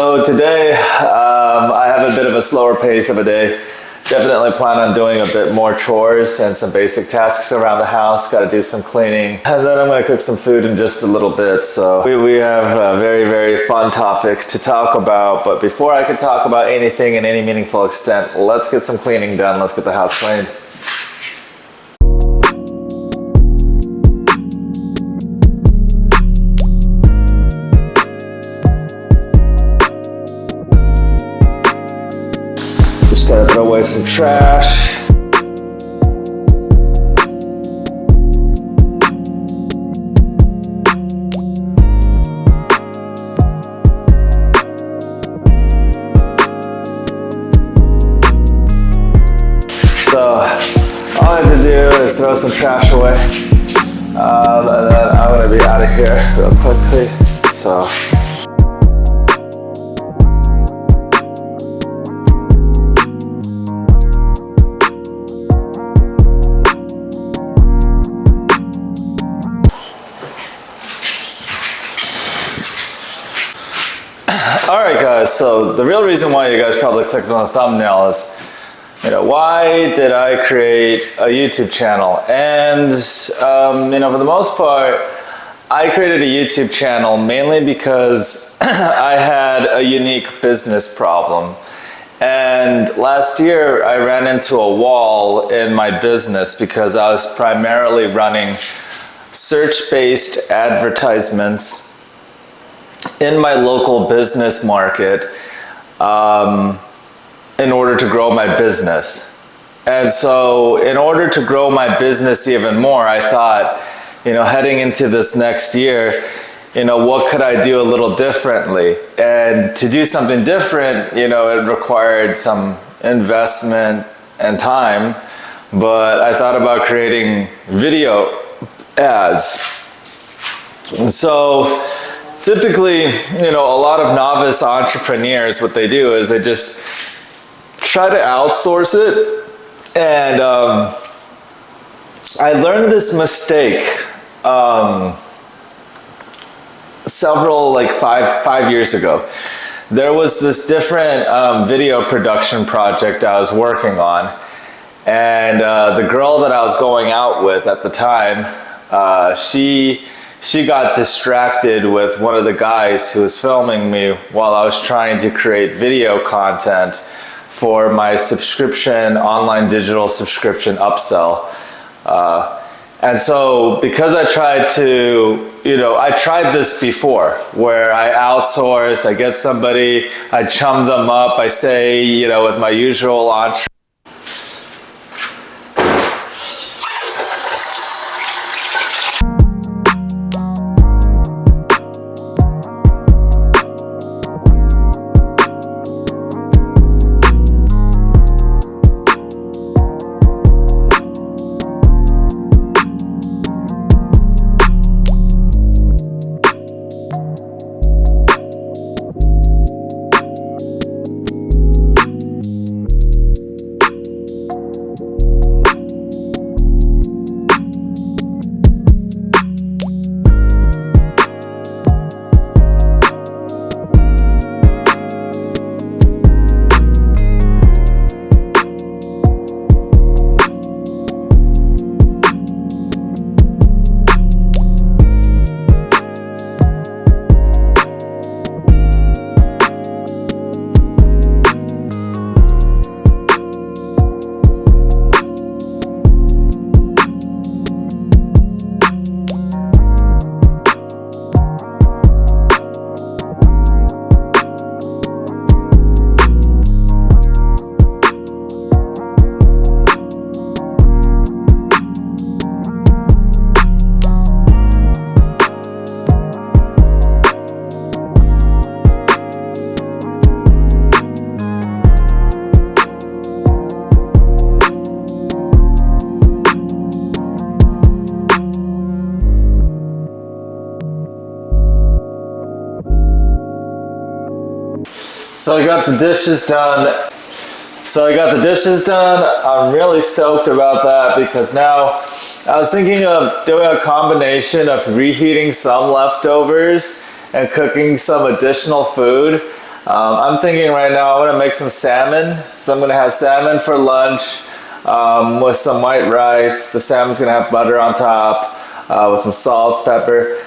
So today I have a bit of a slower pace of a day. Definitely plan on doing a bit more chores and some basic tasks around the house. Got to do some cleaning. And then I'm going to cook some food in just a little bit. So we have very fun topics to talk about. But before I can talk about anything in any meaningful extent, let's get some cleaning done. Let's get the house cleaned. Gotta throw away some trash. So all I have to do is throw some trash away, and then I'm gonna be out of here real quickly. So. Alright guys, so the real reason why you guys probably clicked on the thumbnail is, why did I create a YouTube channel? And, for the most part, I created a YouTube channel mainly because I had a unique business problem. And last year I ran into a wall in my business because I was primarily running search-based advertisements in my local business market in order to grow my business. And so in order to grow my business even more, I thought, heading into this next year, what could I do a little differently? And to do something different, it required some investment and time, but I thought about creating video ads. And so typically, a lot of novice entrepreneurs, what they do is they just try to outsource it. And I learned this mistake five years ago. There was this different video production project I was working on. And the girl that I was going out with at the time, she got distracted with one of the guys who was filming me while I was trying to create video content for my subscription, online digital subscription upsell. And so because I tried to, I tried this before where I outsource, I get somebody, I chum them up, I say, with my usual entree. So I got the dishes done. I'm really stoked about that because now I was thinking of doing a combination of reheating some leftovers and cooking some additional food. I'm thinking right now I'm gonna make some salmon. So I'm gonna have salmon for lunch with some white rice. The salmon's gonna have butter on top with some salt, pepper.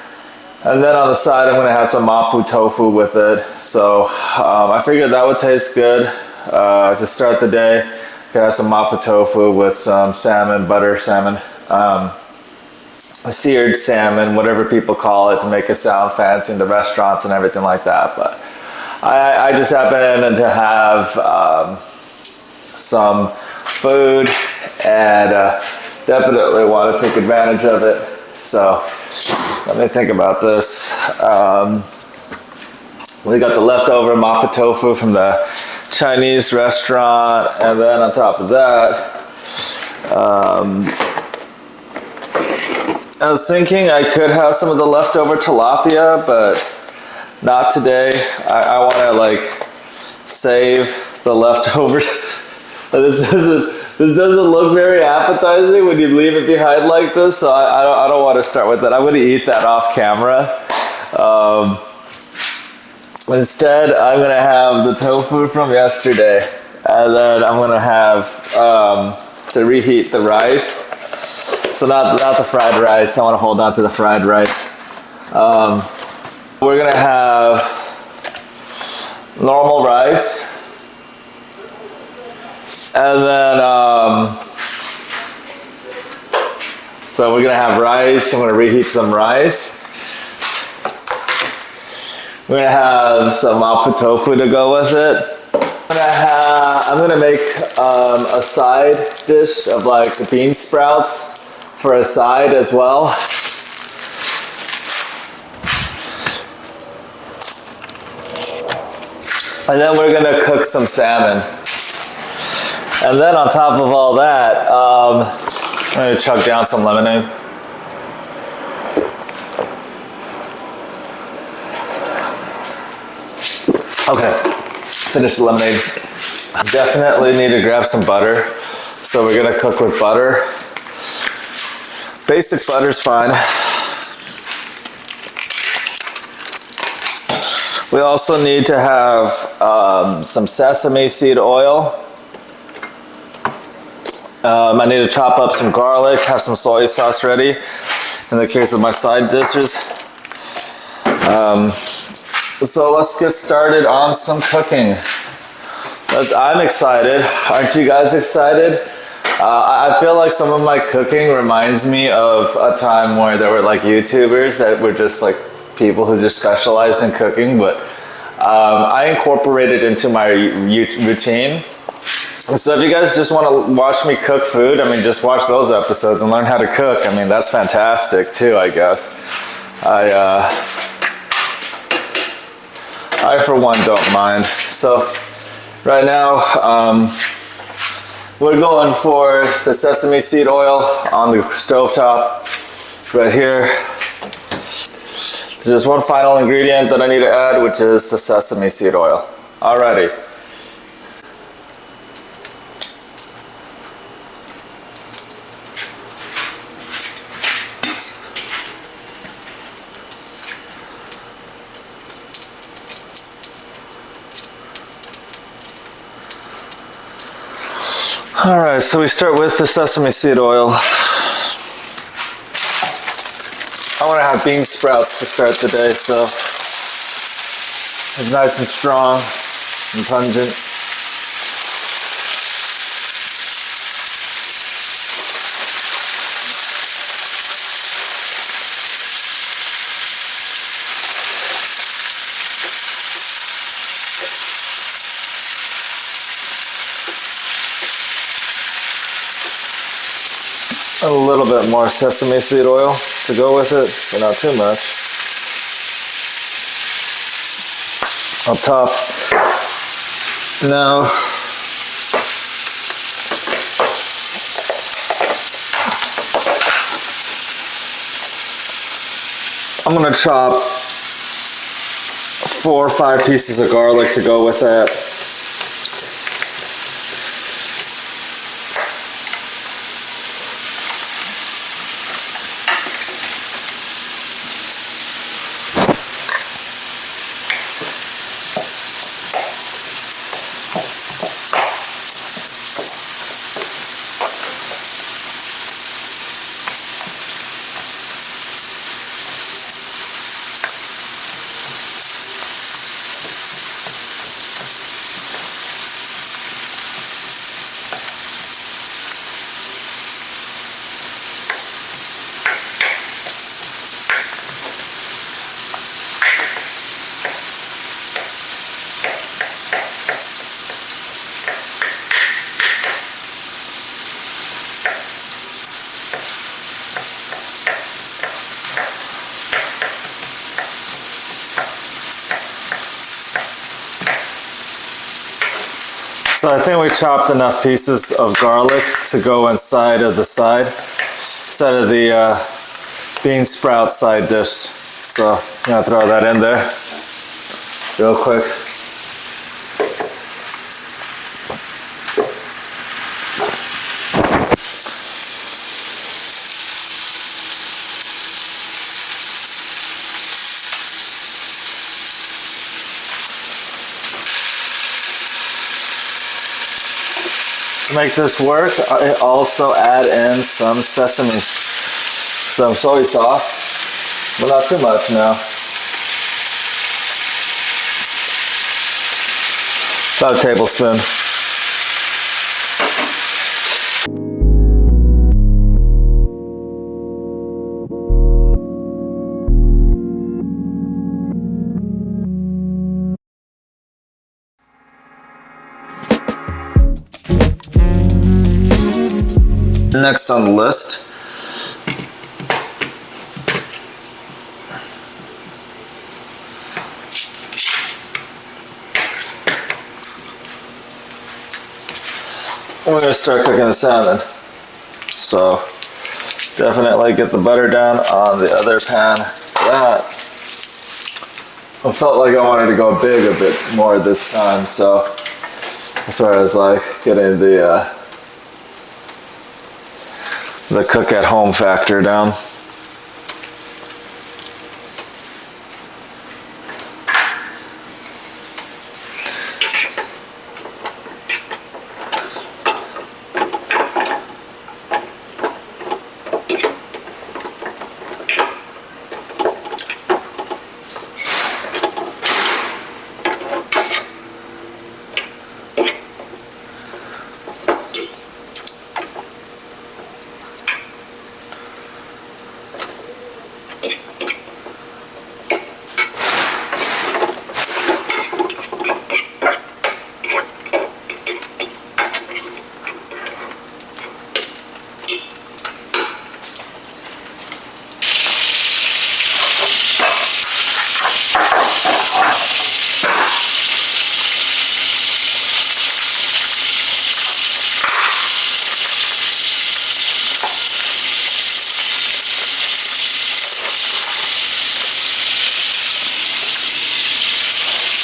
And then on the side, I'm gonna have some Mapo Tofu with it. So I figured that would taste good to start the day. Could have some Mapo Tofu with some salmon, butter salmon, seared salmon, whatever people call it, to make it sound fancy in the restaurants and everything like that. But I just happen to have some food and definitely want to take advantage of it. So let me think about this. We got the leftover Mapo Tofu from the Chinese restaurant, and then on top of that, I was thinking I could have some of the leftover tilapia, but not today. I want to like save the leftovers. This doesn't look very appetizing when you leave it behind like this, so I don't want to start with that. I'm going to eat that off camera. Instead, I'm going to have the tofu from yesterday, and then I'm going to have to reheat the rice. So not the fried rice. I want to hold on to the fried rice. We're going to have normal rice. And then, so we're gonna have rice. I'm gonna reheat some rice. We're gonna have some Mapo Tofu to go with it. I'm gonna make a side dish of like bean sprouts for a side as well. And then we're gonna cook some salmon. And then on top of all that, I'm gonna chug down some lemonade. Okay, finish the lemonade. Definitely need to grab some butter. So we're gonna cook with butter. Basic butter's fine. We also need to have some sesame seed oil. I need to chop up some garlic, have some soy sauce ready in the case of my side dishes. So let's get started on some cooking. I'm excited. Aren't you guys excited? I feel like some of my cooking reminds me of a time where there were like YouTubers that were just like people who just specialized in cooking, but I incorporate it into my routine. So if you guys just want to watch me cook food, I mean, just watch those episodes and learn how to cook. I mean, that's fantastic too, I guess. I for one don't mind. So right now, we're going for the sesame seed oil on the stovetop right here. There's just one final ingredient that I need to add, which is the sesame seed oil. Alrighty. All right, so we start with the sesame seed oil. I want to have bean sprouts to start the day, so it's nice and strong and pungent. A little bit more sesame seed oil to go with it, but not too much. Up top. Now, I'm gonna chop 4 or 5 pieces of garlic to go with that. So I think we chopped enough pieces of garlic to go inside of the bean sprout side dish. So I'm gonna throw that in there real quick. To make this work, I also add in some soy sauce, but not too much now. About a tablespoon. Next on the list, we're going to start cooking the salmon. So definitely get the butter down on the other pan. That I felt like I wanted to go big a bit more this time, so that's why I was like getting the cook at home factor down.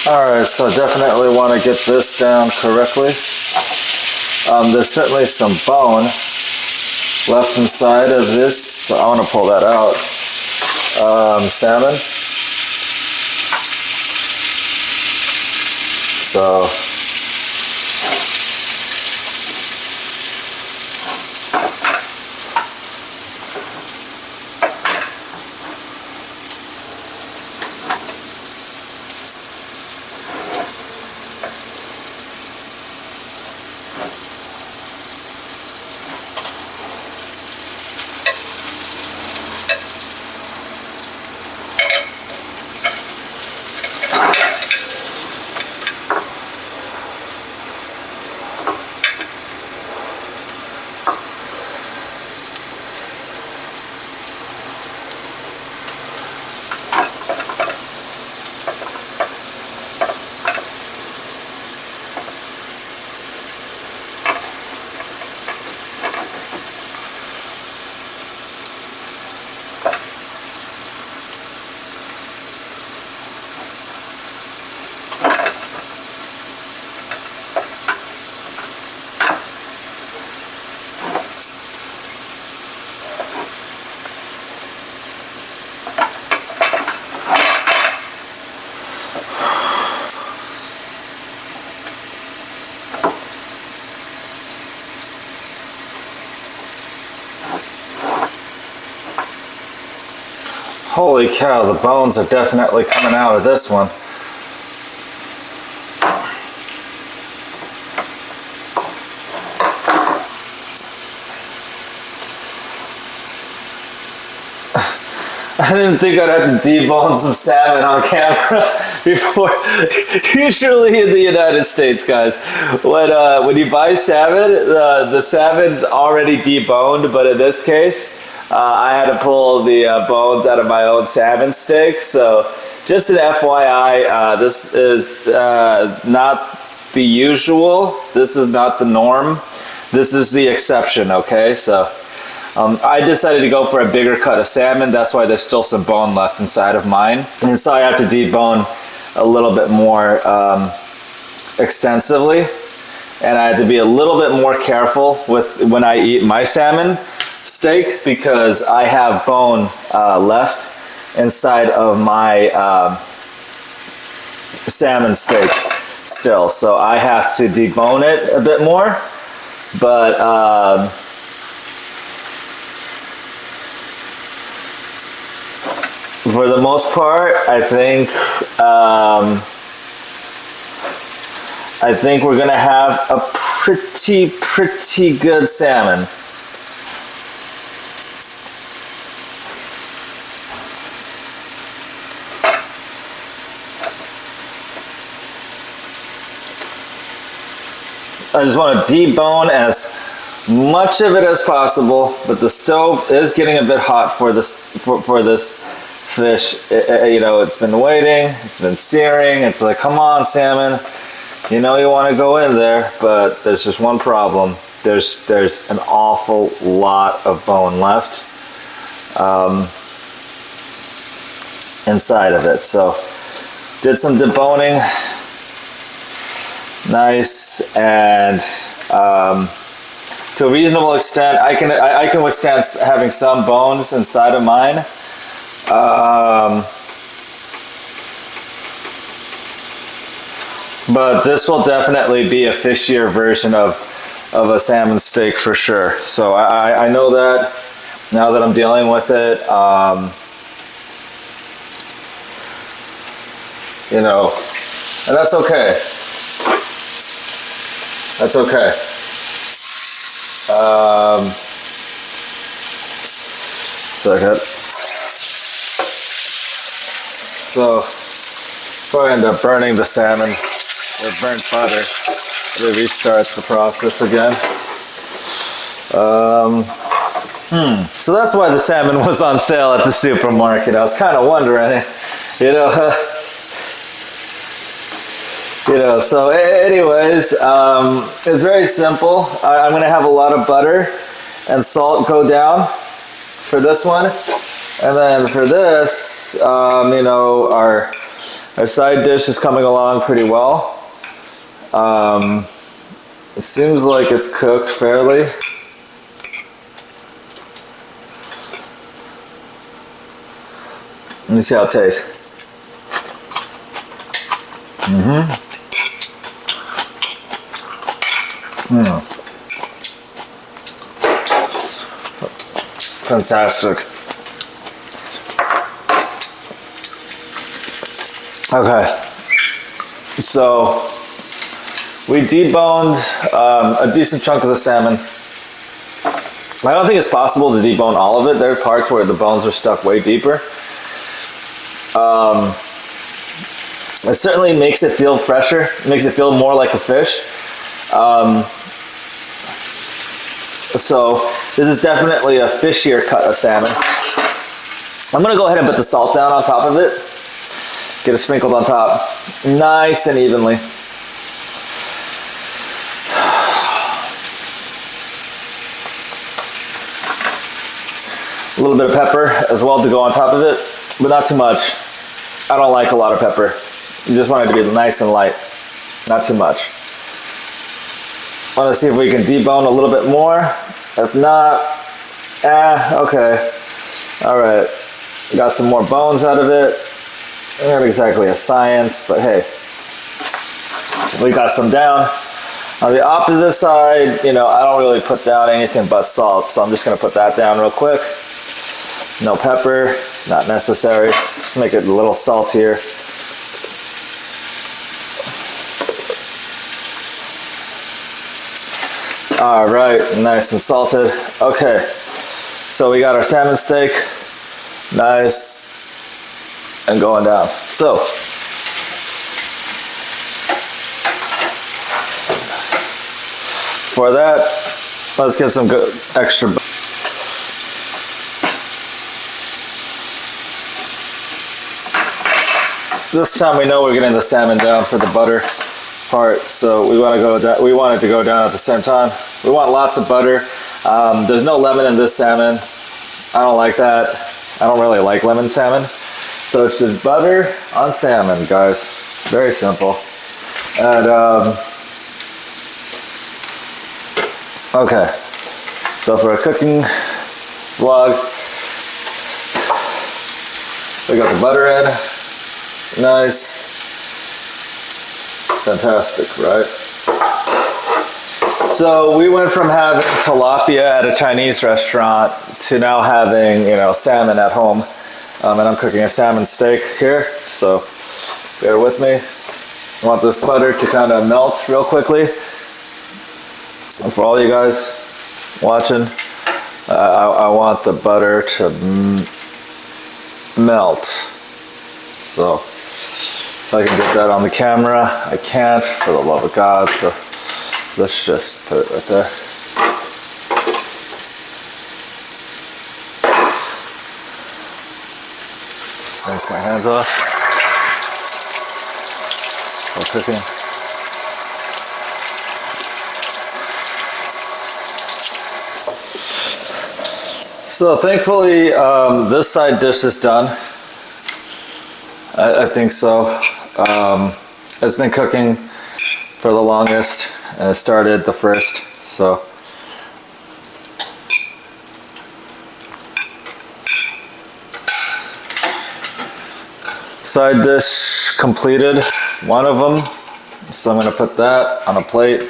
Alright, so definitely want to get this down correctly. There's certainly some bone left inside of this, so I want to pull that out. Salmon. So holy cow, the bones are definitely coming out of this one. I didn't think I'd have to debone some salmon on camera before. Usually in the United States, guys, when you buy salmon, the salmon's already deboned, but in this case, I had to pull the bones out of my own salmon steak. So just an FYI, this is not the usual. This is not the norm. This is the exception, okay? So I decided to go for a bigger cut of salmon. That's why there's still some bone left inside of mine. And so I have to debone a little bit more extensively. And I had to be a little bit more careful with when I eat my salmon steak because I have bone left inside of my salmon steak still. So I have to debone it a bit more. But for the most part, I think we're gonna have a pretty good salmon. I just want to debone as much of it as possible, but the stove is getting a bit hot for this fish. You know, it's been waiting, it's been searing. It's like, come on, salmon, you know you want to go in there, but there's just one problem. There's an awful lot of bone left inside of it. So did some deboning, nice, and to a reasonable extent, I can withstand having some bones inside of mine. But this will definitely be a fishier version of a salmon steak for sure. So I know that now that I'm dealing with it. You know, and that's okay. That's okay. Second. So before I end up burning the salmon with burnt butter, it restarts the process again. So that's why the salmon was on sale at the supermarket. I was kind of wondering, you know. So anyways, it's very simple. I'm gonna have a lot of butter and salt go down for this one. And then for this, you know, our side dish is coming along pretty well. It seems like it's cooked fairly. Let me see how it tastes. Fantastic. Okay, so we deboned a decent chunk of the salmon. I don't think it's possible to debone all of it. There are parts where the bones are stuck way deeper. It certainly makes it feel fresher, makes it feel more like a fish. So this is definitely a fishier cut of salmon. I'm gonna go ahead and put the salt down on top of it. Get it sprinkled on top, nice and evenly. A little bit of pepper as well to go on top of it, but not too much. I don't like a lot of pepper. You just want it to be nice and light, not too much. I want to see if we can debone a little bit more. If not, okay. All right, got some more bones out of it. Not exactly a science, but hey, we got some down. On the opposite side, you know, I don't really put down anything but salt, so I'm just gonna put that down real quick. No pepper, not necessary. Just make it a little saltier. All right, nice and salted. Okay, so we got our salmon steak. Nice and going down. So for that, let's get some good extra. This time we know we're getting the salmon down for the butter part, so we want to go down. We want it to go down at the same time. We want lots of butter. There's no lemon in this salmon. I don't like that. I don't really like lemon salmon, so it's just butter on salmon, guys. Very simple. And okay, so for a cooking vlog, we got the butter in. Nice. Fantastic, right? So we went from having tilapia at a Chinese restaurant to now having, you know, salmon at home. And I'm cooking a salmon steak here, so bear with me. I want this butter to kind of melt real quickly. And for all you guys watching, I want the butter to melt. So if I can get that on the camera, I can't, for the love of God, so let's just put it right there. Take my hands off while cooking. So thankfully, this side dish is done. I think so. It's been cooking for the longest, and it started the first, so. Side dish completed, one of them. So I'm gonna put that on a plate.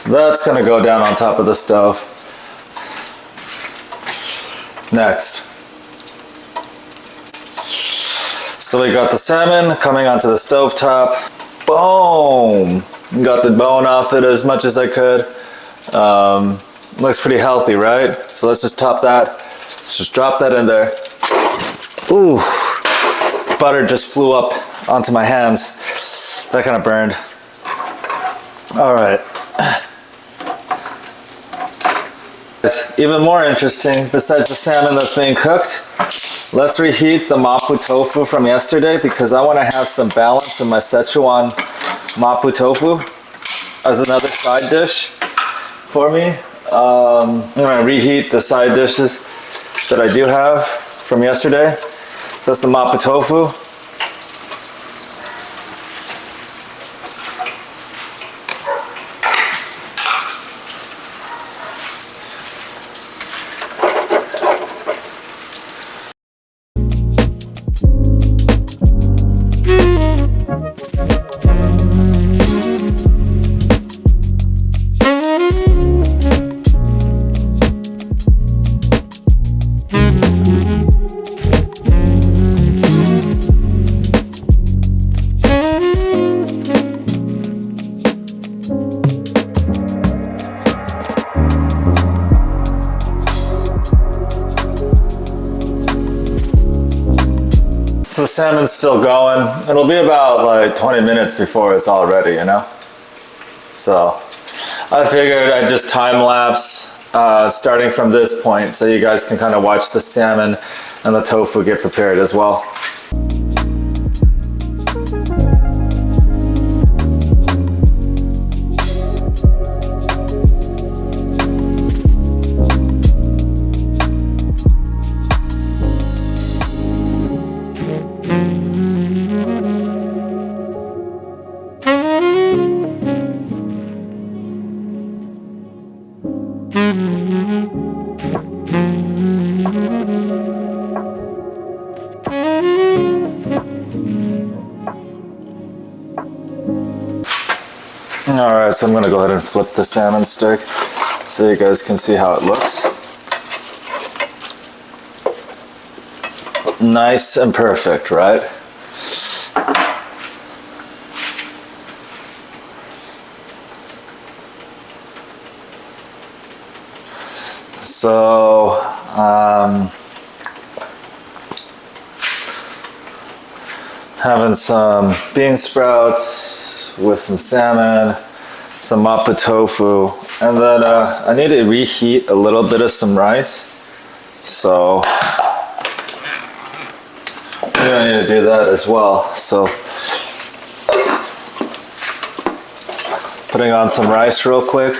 That's gonna go down on top of the stove. Next. So we got the salmon coming onto the stove top. Boom! Got the bone off it as much as I could. Looks pretty healthy, right? So let's just top that. Let's just drop that in there. Ooh, butter just flew up onto my hands. That kind of burned. All right. Even more interesting, besides the salmon that's being cooked, let's reheat the Mapo Tofu from yesterday, because I want to have some balance in my Szechuan Mapo Tofu as another side dish for me. I'm going to reheat the side dishes that I do have from yesterday. That's the Mapo Tofu. So the salmon's still going. It'll be about like 20 minutes before it's all ready, you know? So I figured I'd just time lapse starting from this point so you guys can kind of watch the salmon and the tofu get prepared as well. All right, so I'm gonna go ahead and flip the salmon steak so you guys can see how it looks. Nice and perfect, right? So, having some bean sprouts with some salmon, some Mapo Tofu, and then I need to reheat a little bit of some rice. So, I need to do that as well. So, putting on some rice real quick.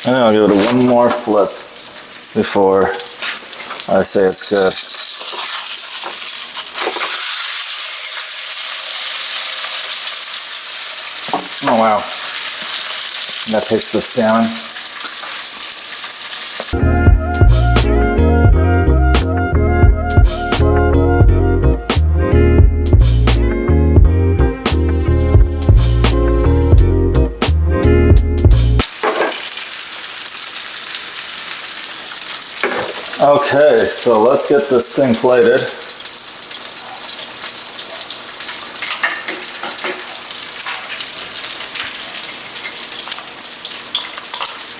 And I'll give it one more flip before I say it's good. Oh wow, that tastes the salmon. Okay, so let's get this thing plated.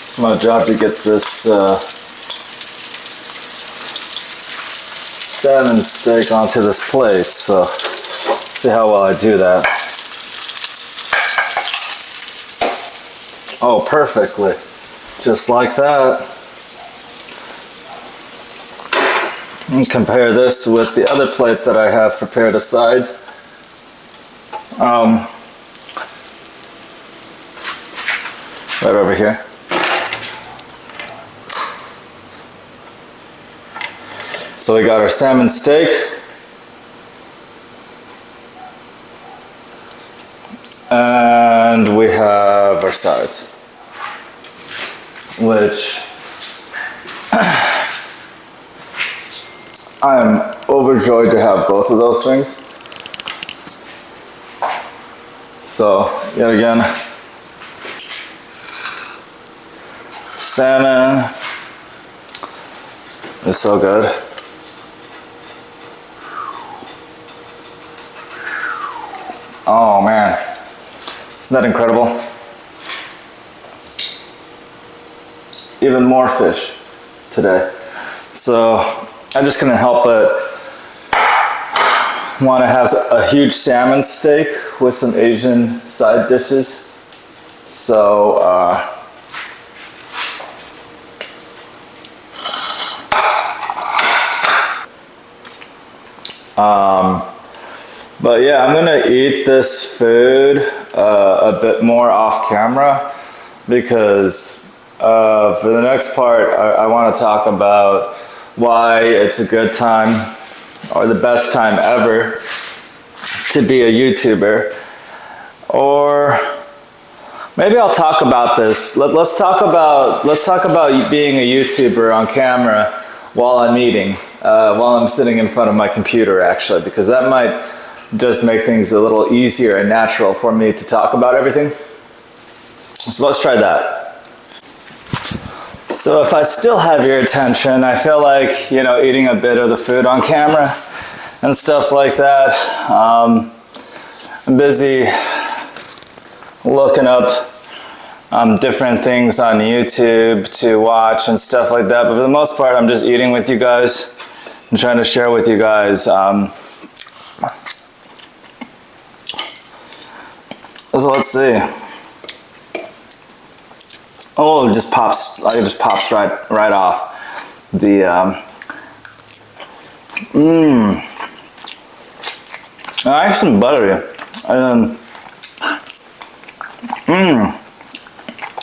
It's my job to get this salmon steak onto this plate, so let's see how well I do that. Oh, perfectly. Just like that. And compare this with the other plate that I have prepared aside. Right over here. So we got our salmon steak. And we have our sides, which I'm overjoyed to have both of those things. So, yet again, salmon is so good. Oh man, isn't that incredible? Even more fish today. So, I'm just gonna help it. Want to have a huge salmon steak with some Asian side dishes. So, but yeah, I'm gonna eat this food a bit more off camera because for the next part, I want to talk about why it's a good time or the best time ever to be a YouTuber. Or maybe I'll talk about this. Let's talk about being a YouTuber on camera while I'm eating, while I'm sitting in front of my computer actually, because that might just make things a little easier and natural for me to talk about everything. So let's try that. So if I still have your attention, I feel like, you know, eating a bit of the food on camera and stuff like that. I'm busy looking up different things on YouTube to watch and stuff like that. But for the most part, I'm just eating with you guys and trying to share with you guys. So let's see. Oh, it just pops. Like it just pops right off. The I like some buttery.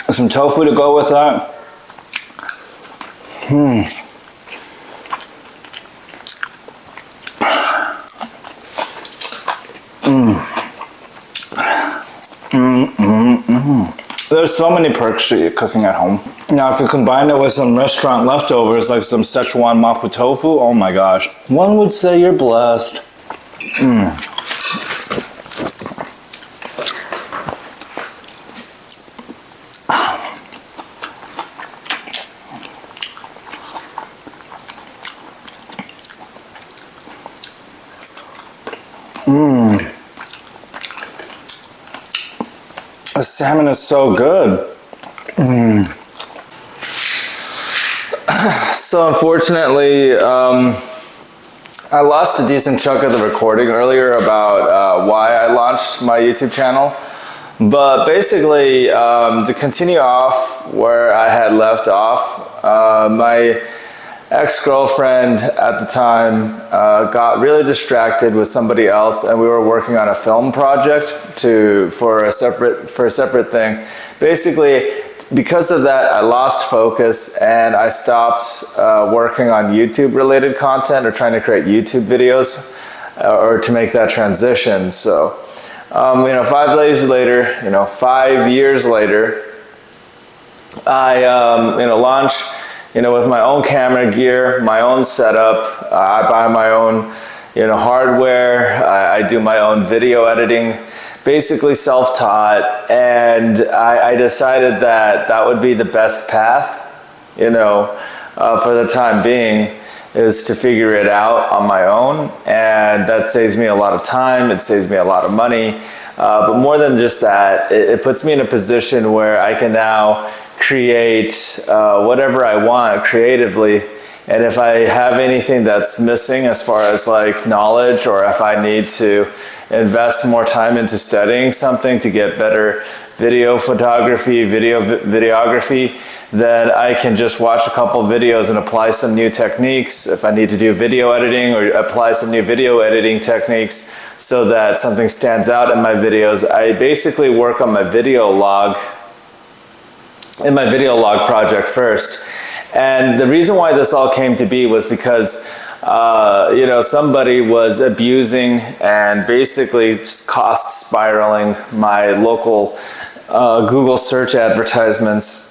Some tofu to go with that. There's so many perks to cooking at home. Now, if you combine it with some restaurant leftovers, like some Szechuan Mapo Tofu, oh my gosh. One would say you're blessed. The salmon is so good. So unfortunately, I lost a decent chunk of the recording earlier about why I launched my YouTube channel. But basically, to continue off where I had left off, my ex-girlfriend at the time got really distracted with somebody else, and we were working on a film project for a separate thing. Basically, because of that, I lost focus and I stopped working on YouTube related content or trying to create YouTube videos or to make that transition. So, 5 years later, I launched with my own camera gear, my own setup. I buy my own, hardware. I do my own video editing, basically self-taught. And I decided that would be the best path, for the time being, is to figure it out on my own. And that saves me a lot of time. It saves me a lot of money. But more than just that, it puts me in a position where I can now create whatever I want creatively. And if I have anything that's missing as far as like knowledge, or if I need to invest more time into studying something to get better video photography, videography, then I can just watch a couple videos and apply some new techniques. If I need to do video editing, or apply some new video editing techniques so that something stands out in my videos. I basically work on my video log project first. And the reason why this all came to be was because somebody was abusing and basically just cost spiraling my local Google search advertisements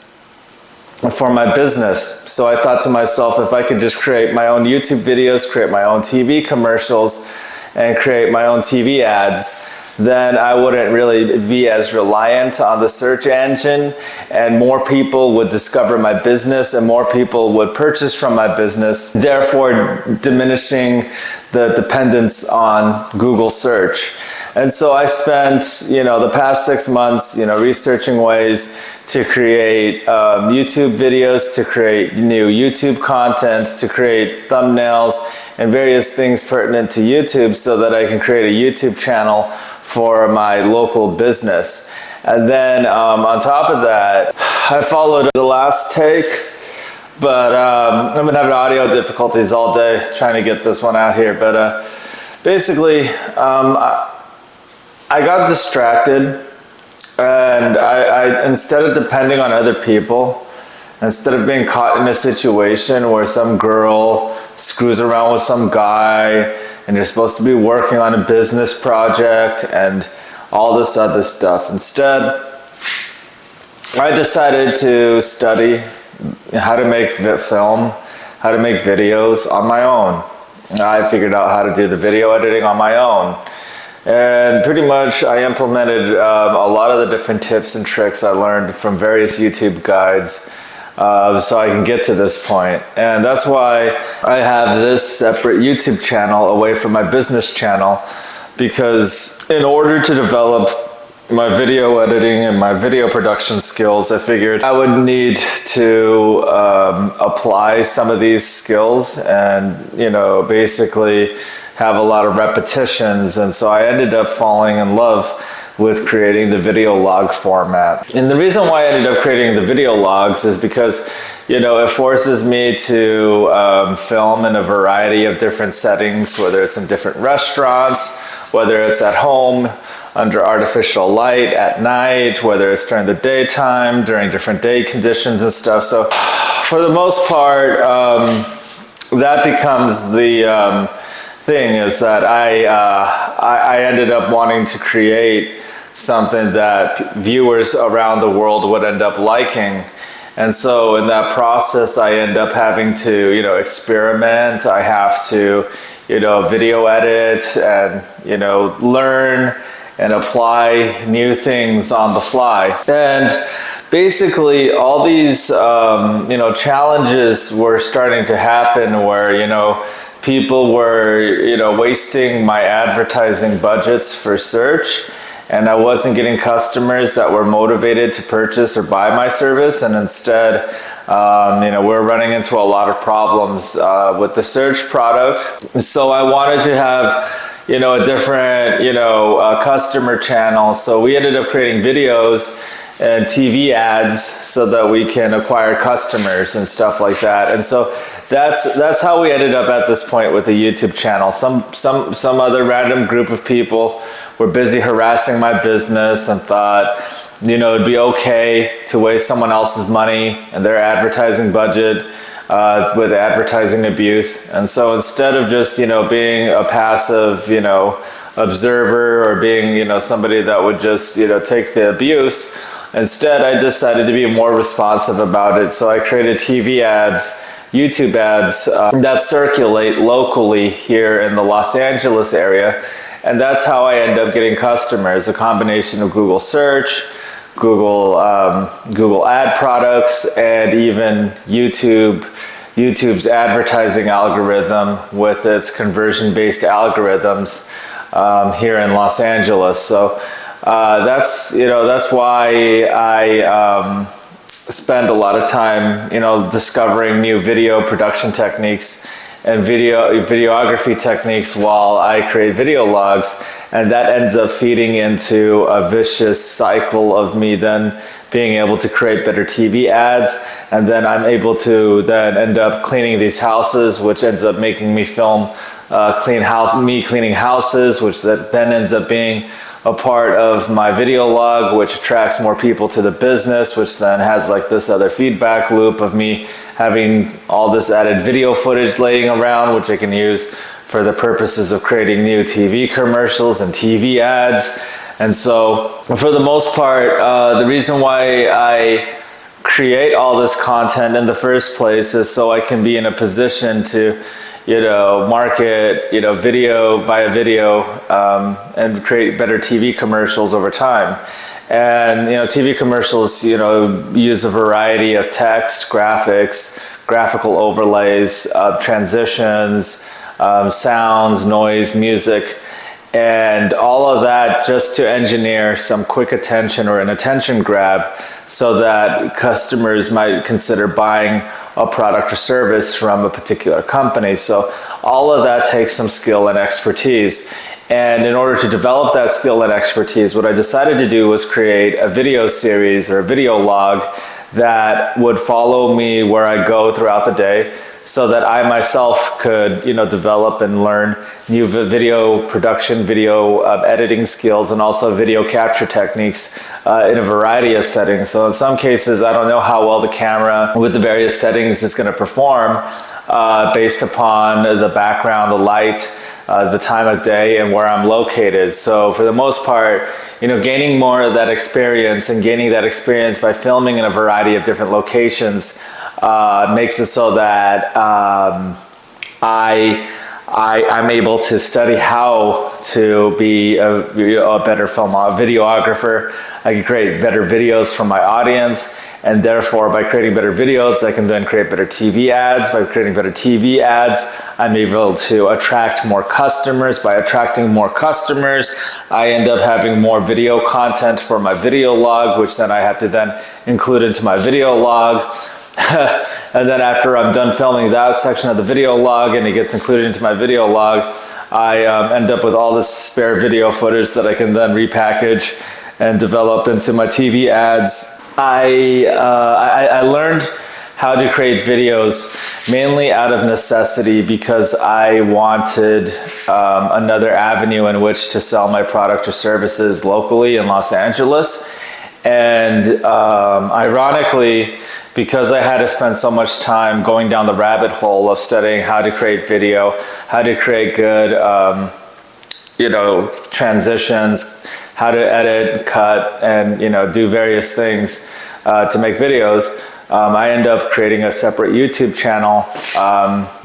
for my business. So I thought to myself, if I could just create my own YouTube videos, create my own TV commercials, and create my own TV ads, then I wouldn't really be as reliant on the search engine, and more people would discover my business and more people would purchase from my business, therefore diminishing the dependence on Google search. And so I spent, the past 6 months, researching ways to create YouTube videos, to create new YouTube content, to create thumbnails and various things pertinent to YouTube so that I can create a YouTube channel for my local business. And then on top of that, I followed the last take, but I've been having audio difficulties all day trying to get this one out here. But basically, I got distracted, and I instead of depending on other people, instead of being caught in a situation where some girl screws around with some guy and you're supposed to be working on a business project and all this other stuff. Instead, I decided to study how to make film, how to make videos on my own. I figured out how to do the video editing on my own. And pretty much I implemented a lot of the different tips and tricks I learned from various YouTube guides so I can get to this point. And that's why I have this separate YouTube channel away from my business channel, because in order to develop my video editing and my video production skills, I figured I would need to apply some of these skills and, basically have a lot of repetitions. And so I ended up falling in love with creating the video log format. And the reason why I ended up creating the video logs is because, you know, it forces me to film in a variety of different settings, whether it's in different restaurants, whether it's at home, under artificial light at night, whether it's during the daytime, during different day conditions and stuff. So for the most part, that becomes the thing, is that I ended up wanting to create something that viewers around the world would end up liking. And so in that process, I end up having to, you know, experiment. I have to, you know, video edit and, you know, learn and apply new things on the fly. And basically all these, you know, challenges were starting to happen where, you know, people were, you know, wasting my advertising budgets for search, and I wasn't getting customers that were motivated to purchase or buy my service. And instead, you know, we're running into a lot of problems with the search product. So I wanted to have, you know, a different, you know, customer channel. So we ended up creating videos and TV ads so that we can acquire customers and stuff like that. And so that's how we ended up at this point with the YouTube channel. Some other random group of people were busy harassing my business and thought, you know, it'd be okay to waste someone else's money and their advertising budget with advertising abuse. And so instead of just, you know, being a passive, you know, observer, or being, you know, somebody that would just, you know, take the abuse, instead I decided to be more responsive about it. So I created TV ads, YouTube ads that circulate locally here in the Los Angeles area. And that's how I end up getting customers, a combination of Google search, Google ad products, and even YouTube's advertising algorithm with its conversion-based algorithms here in Los Angeles. So that's, you know, that's why I spend a lot of time, you know, discovering new video production techniques and videography techniques while I create video logs. And that ends up feeding into a vicious cycle of me then being able to create better TV ads. And then I'm able to then end up cleaning these houses, which ends up making me film me cleaning houses, which then ends up being a part of my video log, which attracts more people to the business, which then has like this other feedback loop of me having all this added video footage laying around, which I can use for the purposes of creating new TV commercials and TV ads. And so for the most part, the reason why I create all this content in the first place is so I can be in a position to, you know, market, you know, video via video, and create better TV commercials over time. And, you know, TV commercials, you know, use a variety of text, graphics, graphical overlays, transitions, sounds, noise, music, and all of that just to engineer some quick attention or an attention grab so that customers might consider buying a product or service from a particular company. So all of that takes some skill and expertise. And in order to develop that skill and expertise, what I decided to do was create a video series or a video log that would follow me where I go throughout the day, so that I myself could, you know, develop and learn new video production, video editing skills, and also video capture techniques in a variety of settings. So in some cases, I don't know how well the camera with the various settings is going to perform based upon the background, the light, the time of day, and where I'm located. So for the most part, you know, gaining more of that experience and gaining that experience by filming in a variety of different locations makes it so that I'm able to study how to be a better videographer. I can create better videos for my audience, and therefore by creating better videos, I can then create better TV ads. By creating better TV ads, I'm able to attract more customers. By attracting more customers, I end up having more video content for my video log, which then I have to then include into my video log. And then after I'm done filming that section of the video log and it gets included into my video log, I end up with all this spare video footage that I can then repackage and develop into my TV ads. I learned how to create videos mainly out of necessity because I wanted another avenue in which to sell my product or services locally in Los Angeles. And ironically, because I had to spend so much time going down the rabbit hole of studying how to create video, how to create good, transitions, how to edit, cut, and do various things to make videos, I end up creating a separate YouTube channel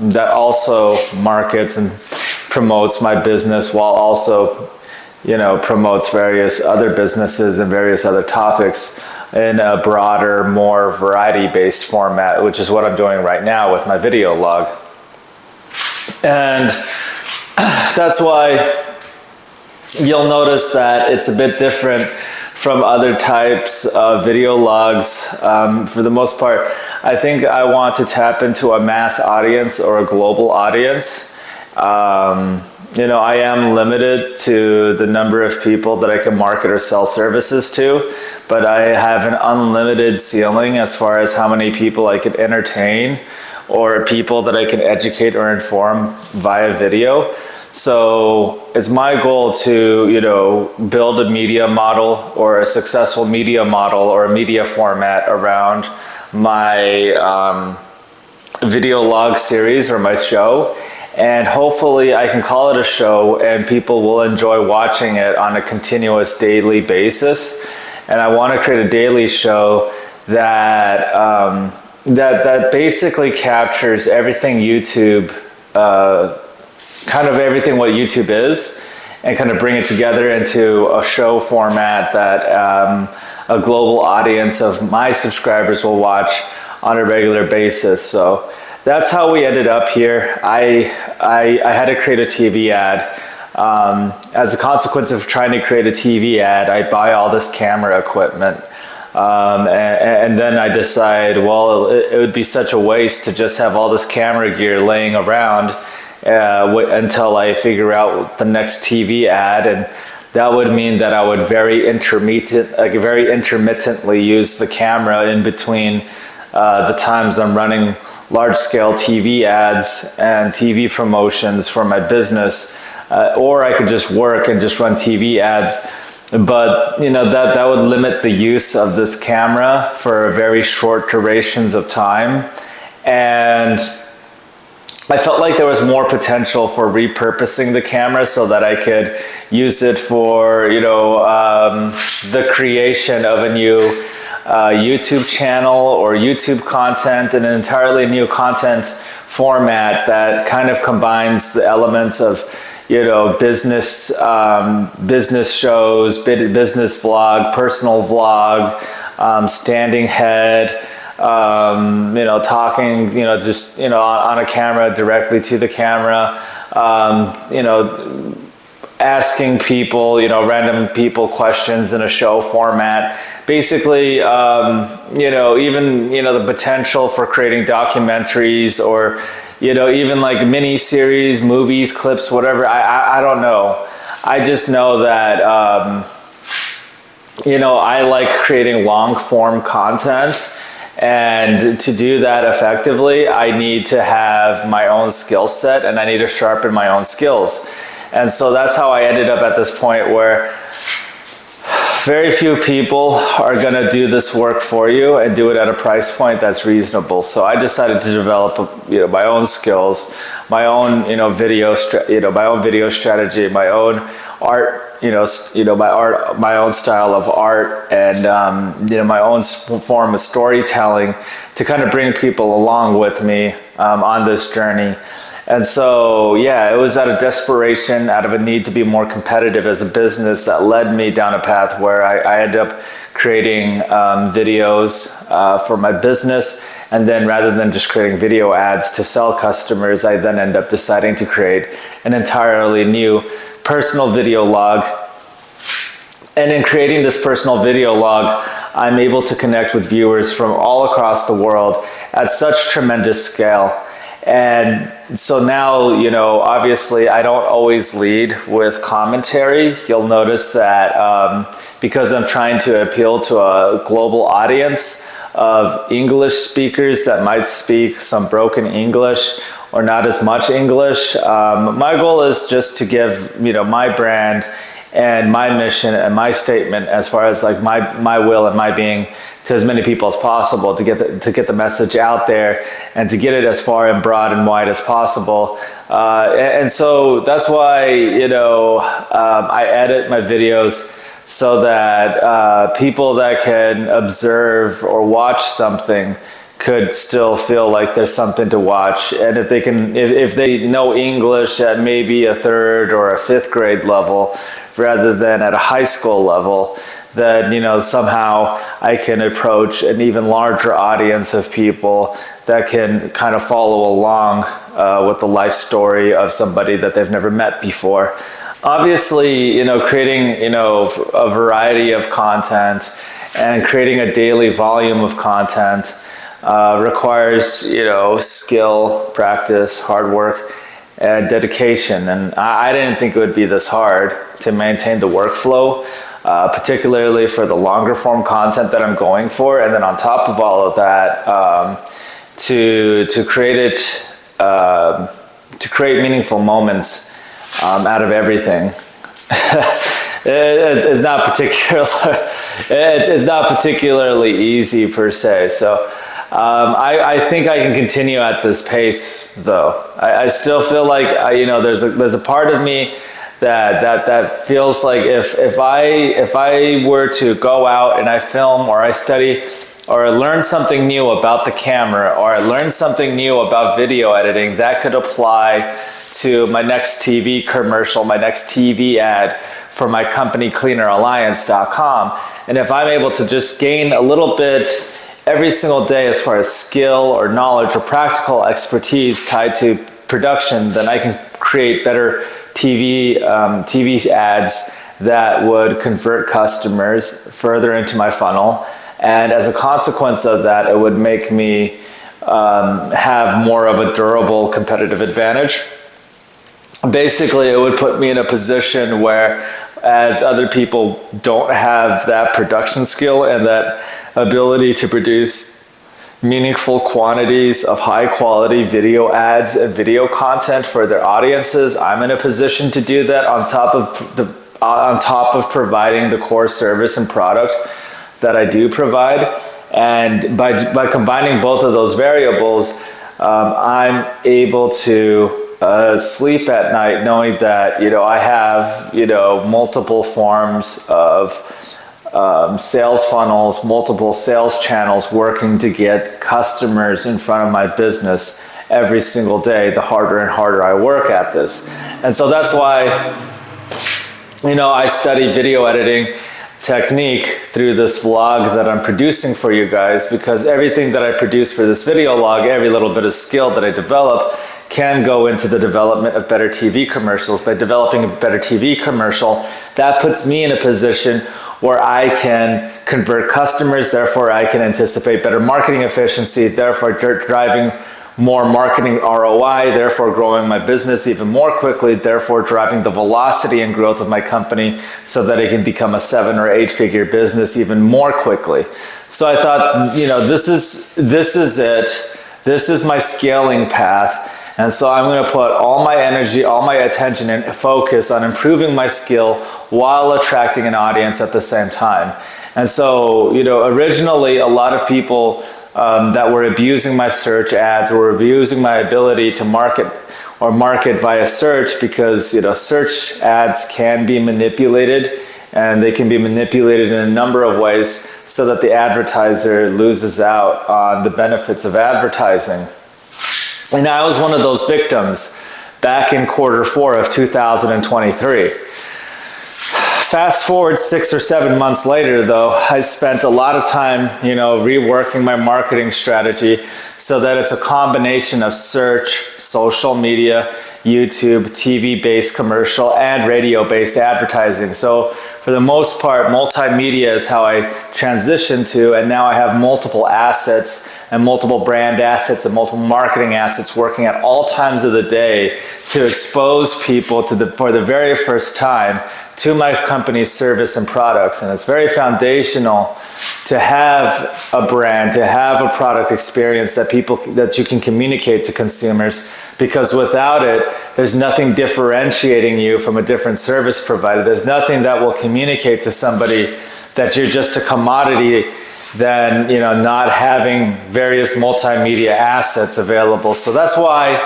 that also markets and promotes my business while also promotes various other businesses and various other topics in a broader, more variety-based format, which is what I'm doing right now with my video log. And that's why you'll notice that it's a bit different from other types of video logs. For the most part, I think I want to tap into a mass audience or a global audience. I am limited to the number of people that I can market or sell services to, but I have an unlimited ceiling as far as how many people I could entertain or people that I can educate or inform via video. So it's my goal to, build a media model or a successful media model or a media format around my video log series or my show. And hopefully I can call it a show and people will enjoy watching it on a continuous daily basis. And I want to create a daily show that that basically captures everything YouTube, kind of everything what YouTube is, and kind of bring it together into a show format that a global audience of my subscribers will watch on a regular basis. So that's how we ended up here. I had to create a TV ad. As a consequence of trying to create a TV ad, I buy all this camera equipment. And then I decide, well, it would be such a waste to just have all this camera gear laying around until I figure out the next TV ad. And that would mean that I would very intermittently use the camera in between the times I'm running large-scale TV ads and TV promotions for my business, or I could just work and just run TV ads. But that would limit the use of this camera for very short durations of time. And I felt like there was more potential for repurposing the camera so that I could use it for the creation of a new YouTube channel or YouTube content, and an entirely new content format that kind of combines the elements of business shows, business vlog, personal vlog, standing head, talking just on a camera directly to the camera, asking people random people questions in a show format. Basically, even the potential for creating documentaries or even like mini series, movies, clips, whatever. I don't know. I just know that I like creating long form content, and to do that effectively, I need to have my own skill set and I need to sharpen my own skills. And so that's how I ended up at this point where very few people are going to do this work for you and do it at a price point that's reasonable. So I decided to develop my own skills, my own video strategy, my own art, my own style of art, and my own form of storytelling to kind of bring people along with me on this journey. And so, yeah, it was out of desperation, out of a need to be more competitive as a business that led me down a path where I ended up creating videos for my business. And then rather than just creating video ads to sell customers, I then end up deciding to create an entirely new personal video log. And in creating this personal video log, I'm able to connect with viewers from all across the world at such tremendous scale. And so now, you know, obviously I don't always lead with commentary. You'll notice that because I'm trying to appeal to a global audience of English speakers that might speak some broken English or not as much English, my goal is just to give, you know, my brand and my mission and my statement as far as like my will and my being to as many people as possible to get the message out there and to get it as far and broad and wide as possible. And so that's why, you know, I edit my videos so that people that can observe or watch something could still feel like there's something to watch. And if they can, if they know English at maybe a 3rd or a 5th grade level rather than at a high school level, then, you know, somehow I can approach an even larger audience of people that can kind of follow along with the life story of somebody that they've never met before. Obviously, you know, creating, you know, a variety of content and creating a daily volume of content requires, you know, skill, practice, hard work, and dedication. And I didn't think it would be this hard to maintain the workflow, particularly for the longer form content that I'm going for. And then on top of all of that, to create it, to create meaningful moments out of everything. It's not particularly easy per se. So I think I can continue at this pace though. I still feel like you know, there's a part of me that feels like if I were to go out and I film or I study or I learn something new about the camera or I learn something new about video editing that could apply to my next TV commercial, my next TV ad for my company cleaneralliance.com. And if I'm able to just gain a little bit every single day as far as skill or knowledge or practical expertise tied to production, then I can create better TV ads that would convert customers further into my funnel. And as a consequence of that, it would make me have more of a durable competitive advantage. Basically, it would put me in a position where as other people don't have that production skill and that ability to produce meaningful quantities of high quality video ads and video content for their audiences, I'm in a position to do that on top of providing the core service and product that I do provide. And by combining both of those variables, I'm able to sleep at night knowing that, you know, I have, you know, multiple forms of sales funnels, multiple sales channels working to get customers in front of my business every single day, the harder and harder I work at this. And so that's why, you know, I study video editing technique through this vlog that I'm producing for you guys, because everything that I produce for this video log, every little bit of skill that I develop can go into the development of better TV commercials. By developing a better TV commercial, that puts me in a position where I can convert customers, therefore I can anticipate better marketing efficiency, therefore driving more marketing ROI, therefore growing my business even more quickly, therefore driving the velocity and growth of my company so that it can become a 7 or 8 figure business even more quickly. So I thought, you know, this is it. This is my scaling path. And so I'm going to put all my energy, all my attention and focus on improving my skill while attracting an audience at the same time. And so, you know, originally a lot of people that were abusing my search ads or abusing my ability to market via search, because, you know, search ads can be manipulated, and they can be manipulated in a number of ways so that the advertiser loses out on the benefits of advertising. And I was one of those victims back in Q4 of 2023. Fast forward 6 or 7 months later, though, I spent a lot of time, you know, reworking my marketing strategy so that it's a combination of search, social media, YouTube, TV-based commercial, and radio-based advertising. So for the most part, multimedia is how I transitioned to, and now I have multiple assets and multiple brand assets and multiple marketing assets working at all times of the day to expose people to for the very first time to my company's service and products. And it's very foundational to have a brand, to have a product experience that you can communicate to consumers, because without it, there's nothing differentiating you from a different service provider. There's nothing that will communicate to somebody that you're just a commodity than, you know, not having various multimedia assets available. So that's why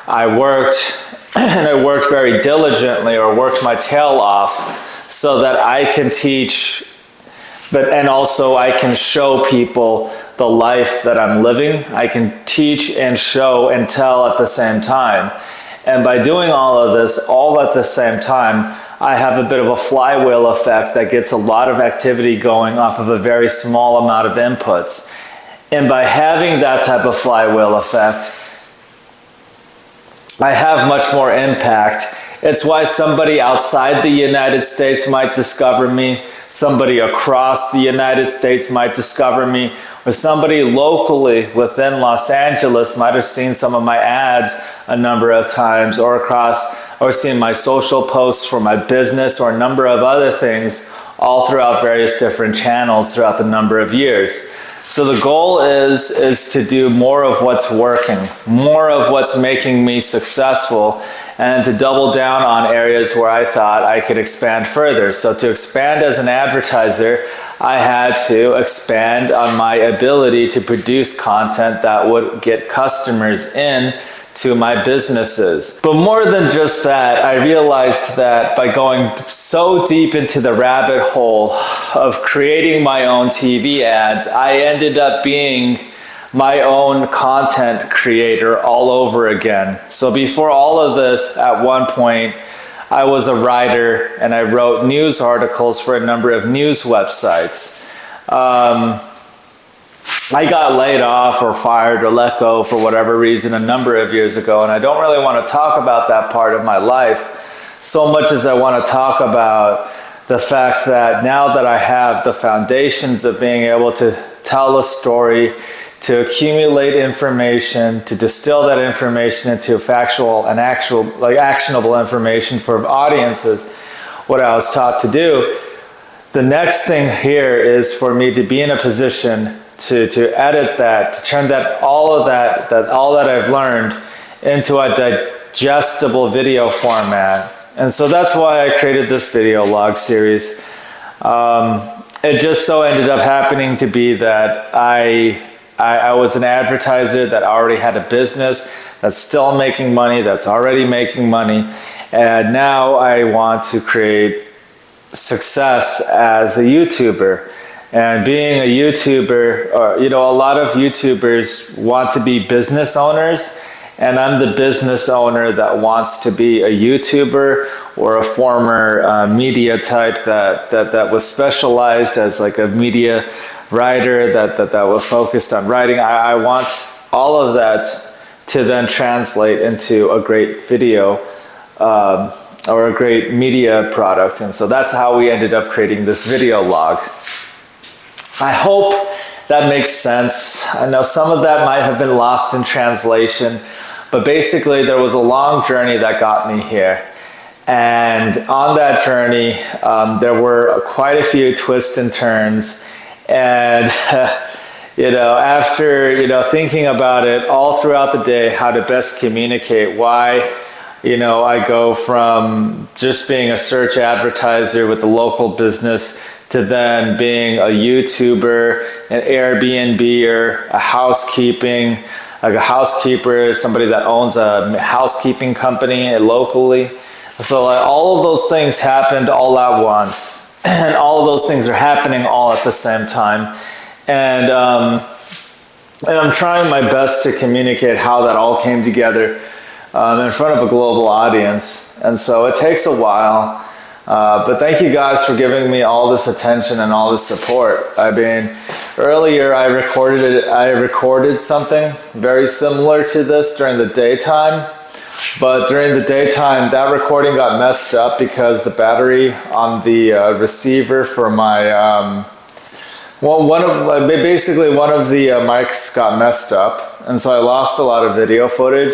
I worked and I worked very diligently, or worked my tail off, so that I can teach, and also I can show people the life that I'm living. I can teach and show and tell at the same time. And by doing all of this all at the same time, I have a bit of a flywheel effect that gets a lot of activity going off of a very small amount of inputs. And by having that type of flywheel effect, I have much more impact. It's why somebody outside the United States might discover me, somebody across the United States might discover me, or somebody locally within Los Angeles might have seen some of my ads a number of times, or seen my social posts for my business, or a number of other things, all throughout various different channels throughout the number of years. So the goal is to do more of what's working, more of what's making me successful, and to double down on areas where I thought I could expand further. So to expand as an advertiser, I had to expand on my ability to produce content that would get customers in to my businesses. But more than just that, I realized that by going so deep into the rabbit hole of creating my own TV ads, I ended up being my own content creator all over again. So before all of this, at one point, I was a writer and I wrote news articles for a number of news websites. I got laid off or fired or let go for whatever reason a number of years ago, and I don't really want to talk about that part of my life so much as I want to talk about the fact that now that I have the foundations of being able to tell a story, to accumulate information, to distill that information into factual and actionable information for audiences, what I was taught to do, the next thing here is for me to be in a position to edit that, to turn all that I've learned into a digestible video format. And so that's why I created this video log series. It just so ended up happening to be that I was an advertiser that already had a business that's still making money, that's already making money, and now I want to create success as a YouTuber. And being a YouTuber, a lot of YouTubers want to be business owners, and I'm the business owner that wants to be a YouTuber, or a former media type that was specialized as like a media writer that was focused on writing. I want all of that to then translate into a great video or a great media product. And so that's how we ended up creating this video log. I hope that makes sense. I know some of that might have been lost in translation, but basically there was a long journey that got me here. And on that journey, there were quite a few twists and turns. And after thinking about it all throughout the day, how to best communicate why I go from just being a search advertiser with a local business to then being a YouTuber, an Airbnb-er, a housekeeper, somebody that owns a housekeeping company locally. So all of those things happened all at once. And all of those things are happening all at the same time. And I'm trying my best to communicate how that all came together in front of a global audience. And so it takes a while. But thank you guys for giving me all this attention and all this support. I mean, earlier I recorded something very similar to this during the daytime. But during the daytime, that recording got messed up because the battery on the receiver for my, well, one of the mics got messed up. And so I lost a lot of video footage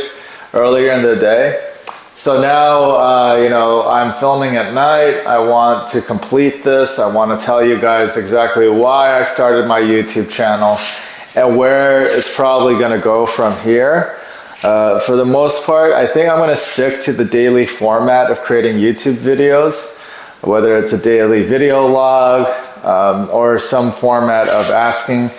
earlier in the day. So now, you know, I'm filming at night. I want to complete this. I want to tell you guys exactly why I started my YouTube channel and where it's probably going to go from here. For the most part, I think I'm going to stick to the daily format of creating YouTube videos, whether it's a daily video log or some format of asking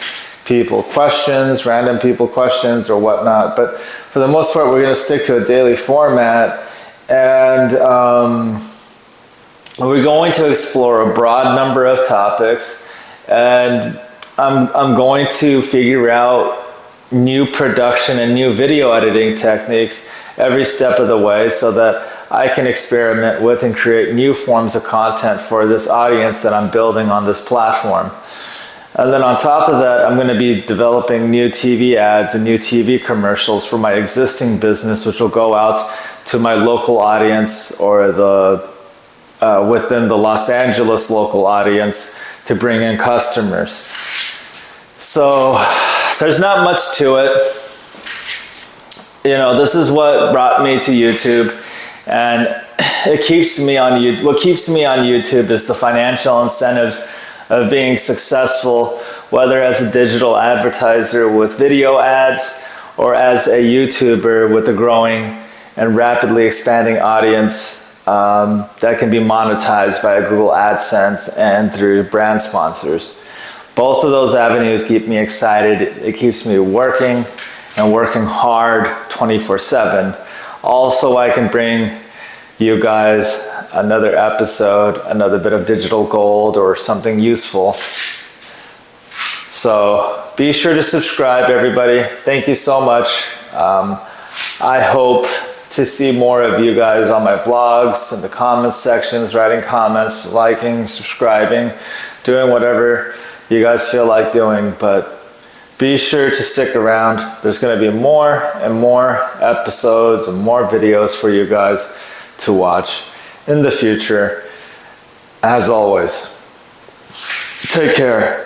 people questions, random people questions or whatnot. But for the most part, we're going to stick to a daily format, and we're going to explore a broad number of topics, and I'm going to figure out new production and new video editing techniques every step of the way so that I can experiment with and create new forms of content for this audience that I'm building on this platform. And then on top of that, I'm going to be developing new TV ads and new TV commercials for my existing business, which will go out to my local audience or the within the Los Angeles local audience to bring in customers. So there's not much to it. You know, this is what brought me to YouTube, and it keeps me on YouTube. What keeps me on YouTube is the financial incentives of being successful, whether as a digital advertiser with video ads or as a YouTuber with a growing and rapidly expanding audience that can be monetized via Google AdSense and through brand sponsors. Both of those avenues keep me excited. It keeps me working and working hard 24/7. Also, I can bring you guys another episode, another bit of digital gold or something useful. So be sure to subscribe, everybody. Thank you so much. I hope to see more of you guys on my vlogs, in the comments sections, writing comments, liking, subscribing, doing whatever you guys feel like doing. But be sure to stick around. There's going to be more and more episodes and more videos for you guys to watch in the future. As always, take care.